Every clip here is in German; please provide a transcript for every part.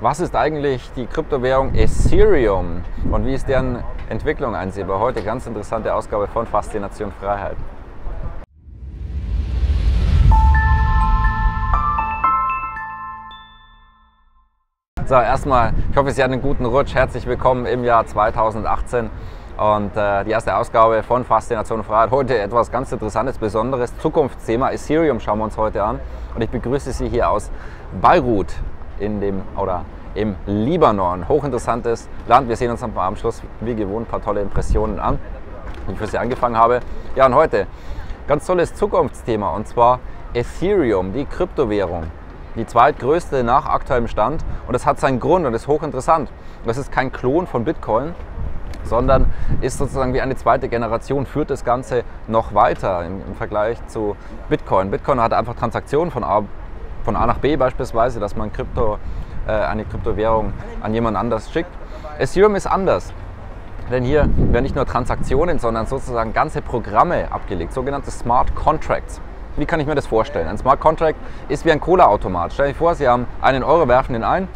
Was ist eigentlich die Kryptowährung Ethereum und wie ist deren Entwicklung einsehbar? Heute ganz interessante Ausgabe von Faszination Freiheit. So, erstmal, ich hoffe, Sie hatten einen guten Rutsch. Herzlich willkommen im Jahr 2018 und die erste Ausgabe von Faszination Freiheit. Heute etwas ganz Interessantes, Besonderes, Zukunftsthema. Ethereum schauen wir uns heute an und ich begrüße Sie hier aus Beirut im Libanon. Hochinteressantes Land. Wir sehen uns am Schluss wie gewohnt ein paar tolle Impressionen an, die ich für Sie angefangen habe. Ja, und heute ganz tolles Zukunftsthema und zwar Ethereum, die Kryptowährung. Die zweitgrößte nach aktuellem Stand und das hat seinen Grund und ist hochinteressant. Das ist kein Klon von Bitcoin, sondern ist sozusagen wie eine zweite Generation, führt das Ganze noch weiter im Vergleich zu Bitcoin. Bitcoin hat einfach Transaktionen von A nach B beispielsweise, dass man eine Kryptowährung an jemand anders schickt. Ethereum ist anders, denn hier werden nicht nur Transaktionen, sondern sozusagen ganze Programme abgelegt, sogenannte Smart Contracts. Wie kann ich mir das vorstellen? Ein Smart Contract ist wie ein Cola-Automat. Stellen Sie sich vor, Sie haben einen Euro, werfen ihn ein,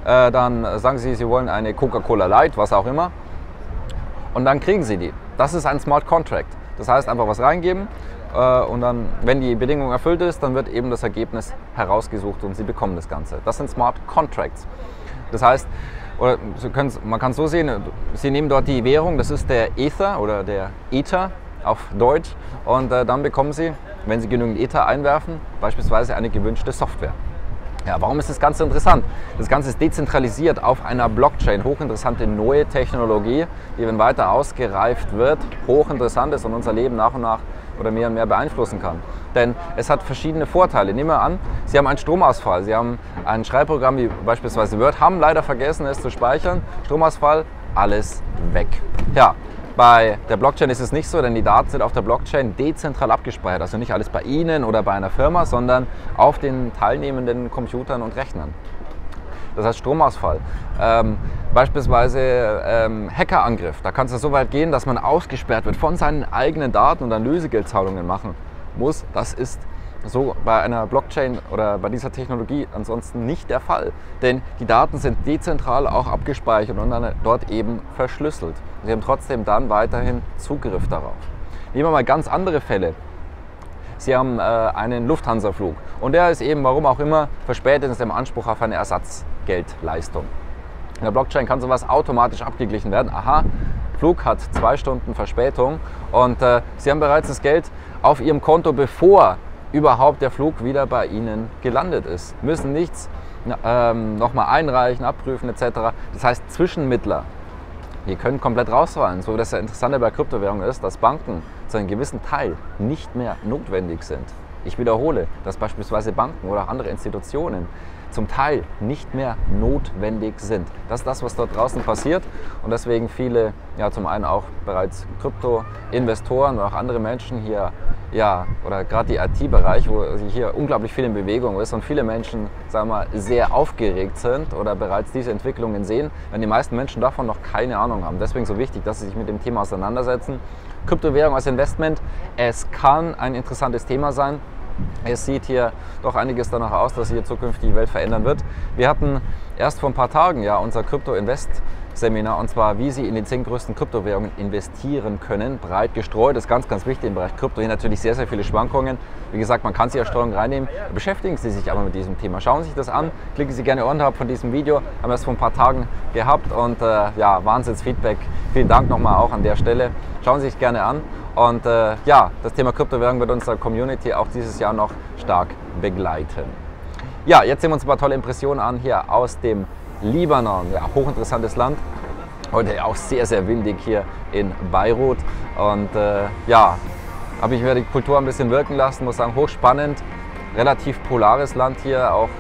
dann sagen Sie, Sie wollen eine Coca-Cola Light, was auch immer, und dann kriegen Sie die. Das ist ein Smart Contract. Das heißt, einfach was reingeben und dann, wenn die Bedingung erfüllt ist, dann wird eben das Ergebnis herausgesucht und Sie bekommen das Ganze. Das sind Smart Contracts. Das heißt, man kann es so sehen, Sie nehmen dort die Währung, das ist der Ether oder der Ether auf Deutsch, und dann bekommen Sie, wenn Sie genügend Ether einwerfen, beispielsweise eine gewünschte Software. Ja, warum ist das Ganze interessant? Das Ganze ist dezentralisiert auf einer Blockchain. Hochinteressante neue Technologie, die, wenn weiter ausgereift wird, hochinteressant ist und unser Leben nach und nach oder mehr und mehr beeinflussen kann. Denn es hat verschiedene Vorteile. Nehmen wir an, Sie haben einen Stromausfall. Sie haben ein Schreibprogramm wie beispielsweise Word, haben leider vergessen, es zu speichern. Stromausfall, alles weg. Ja. Bei der Blockchain ist es nicht so, denn die Daten sind auf der Blockchain dezentral abgespeichert. Also nicht alles bei Ihnen oder bei einer Firma, sondern auf den teilnehmenden Computern und Rechnern. Das heißt Stromausfall. Beispielsweise Hackerangriff. Da kann es ja so weit gehen, dass man ausgesperrt wird von seinen eigenen Daten und dann Lösegeldzahlungen machen muss. Das ist so bei einer Blockchain oder bei dieser Technologie ansonsten nicht der Fall. Denn die Daten sind dezentral auch abgespeichert und dann dort eben verschlüsselt. Sie haben trotzdem dann weiterhin Zugriff darauf. Nehmen wir mal ganz andere Fälle. Sie haben einen Lufthansa-Flug und der ist eben, warum auch immer, verspätet, ist im Anspruch auf eine Ersatzgeldleistung. In der Blockchain kann sowas automatisch abgeglichen werden. Aha, Flug hat 2 Stunden Verspätung und Sie haben bereits das Geld auf Ihrem Konto, bevor überhaupt der Flug wieder bei Ihnen gelandet ist. Müssen nichts nochmal einreichen, abprüfen etc. Das heißt Zwischenmittler, die können komplett rausfallen. So, das Interessante bei Kryptowährungen ist, dass Banken zu einem gewissen Teil nicht mehr notwendig sind. Ich wiederhole, dass beispielsweise Banken oder andere Institutionen zum Teil nicht mehr notwendig sind. Das ist das, was dort draußen passiert und deswegen viele, ja zum einen auch bereits Krypto-Investoren oder auch andere Menschen hier, ja, oder gerade die IT-Bereich, wo hier unglaublich viel in Bewegung ist und viele Menschen, sagen wir mal, sehr aufgeregt sind oder bereits diese Entwicklungen sehen, wenn die meisten Menschen davon noch keine Ahnung haben. Deswegen so wichtig, dass sie sich mit dem Thema auseinandersetzen. Kryptowährung als Investment, es kann ein interessantes Thema sein. Es sieht hier doch einiges danach aus, dass hier zukünftig die Welt verändern wird. Wir hatten erst vor ein paar Tagen ja unser Krypto-Invest-Seminar und zwar, wie Sie in die 10 größten Kryptowährungen investieren können. Breit gestreut, das ist ganz, ganz wichtig im Bereich Krypto. Hier natürlich sehr, sehr viele Schwankungen. Wie gesagt, man kann sie als Steuerung reinnehmen. Beschäftigen Sie sich aber mit diesem Thema. Schauen Sie sich das an. Klicken Sie gerne unterhalb von diesem Video. Haben wir es vor ein paar Tagen gehabt und ja, Wahnsinnsfeedback. Vielen Dank nochmal auch an der Stelle. Schauen Sie sich gerne an. Und ja, das Thema Kryptowährung wird unsere Community auch dieses Jahr noch stark begleiten. Ja, jetzt sehen wir uns ein paar tolle Impressionen an hier aus dem Libanon. Ja, hochinteressantes Land. Heute auch sehr, sehr windig hier in Beirut. Und ja, habe ich mir die Kultur ein bisschen wirken lassen, muss sagen, hochspannend. Relativ polares Land hier, auch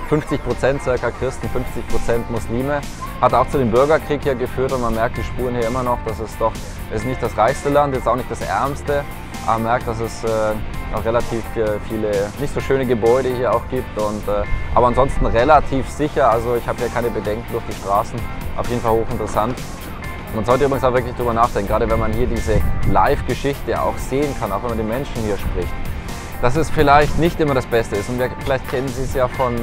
50% circa Christen, 50% Muslime. Hat auch zu dem Bürgerkrieg hier geführt und man merkt die Spuren hier immer noch, dass es doch, es ist nicht das reichste Land, ist auch nicht das ärmste, aber man merkt, dass es auch relativ viele nicht so schöne Gebäude hier auch gibt, und, aber ansonsten relativ sicher, also ich habe hier keine Bedenken durch die Straßen, auf jeden Fall hochinteressant. Man sollte übrigens auch wirklich drüber nachdenken, gerade wenn man hier diese Live-Geschichte auch sehen kann, auch wenn man den Menschen hier spricht. dass es vielleicht nicht immer das Beste ist. Und vielleicht kennen Sie es ja von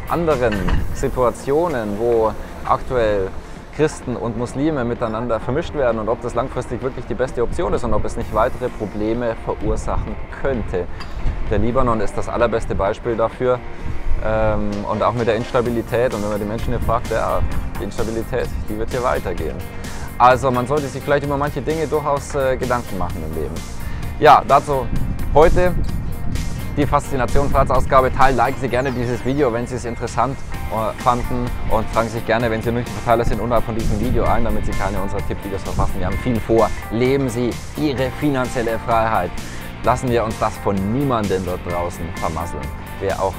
anderen Situationen, wo aktuell Christen und Muslime miteinander vermischt werden und ob das langfristig wirklich die beste Option ist und ob es nicht weitere Probleme verursachen könnte. Der Libanon ist das allerbeste Beispiel dafür und auch mit der Instabilität. Und wenn man die Menschen hier fragt, ja, die Instabilität, die wird hier weitergehen. Also man sollte sich vielleicht über manche Dinge durchaus Gedanken machen im Leben. Ja, dazu heute die Faszination Freiheitsausgabe. Liken Sie gerne dieses Video, wenn Sie es interessant fanden, und tragen sich gerne, wenn Sie nicht Verteiler sind, unterhalb von diesem Video ein, damit Sie keine unserer Tippvideos verpassen. Wir haben viel vor. Leben Sie Ihre finanzielle Freiheit. Lassen wir uns das von niemandem dort draußen vermasseln, der auch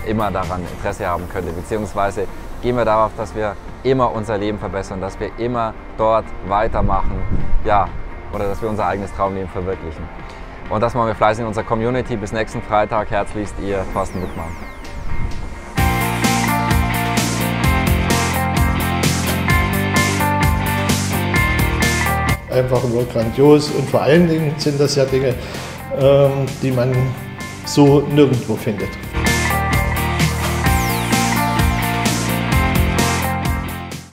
immer daran Interesse haben könnte, beziehungsweise gehen wir darauf, dass wir immer unser Leben verbessern, dass wir immer dort weitermachen, ja, oder dass wir unser eigenes Traumleben verwirklichen. Und das machen wir fleißig in unserer Community. Bis nächsten Freitag. Herzlichst, Ihr Thorsten Buchmann. Einfach nur grandios, und vor allen Dingen sind das ja Dinge, die man so nirgendwo findet.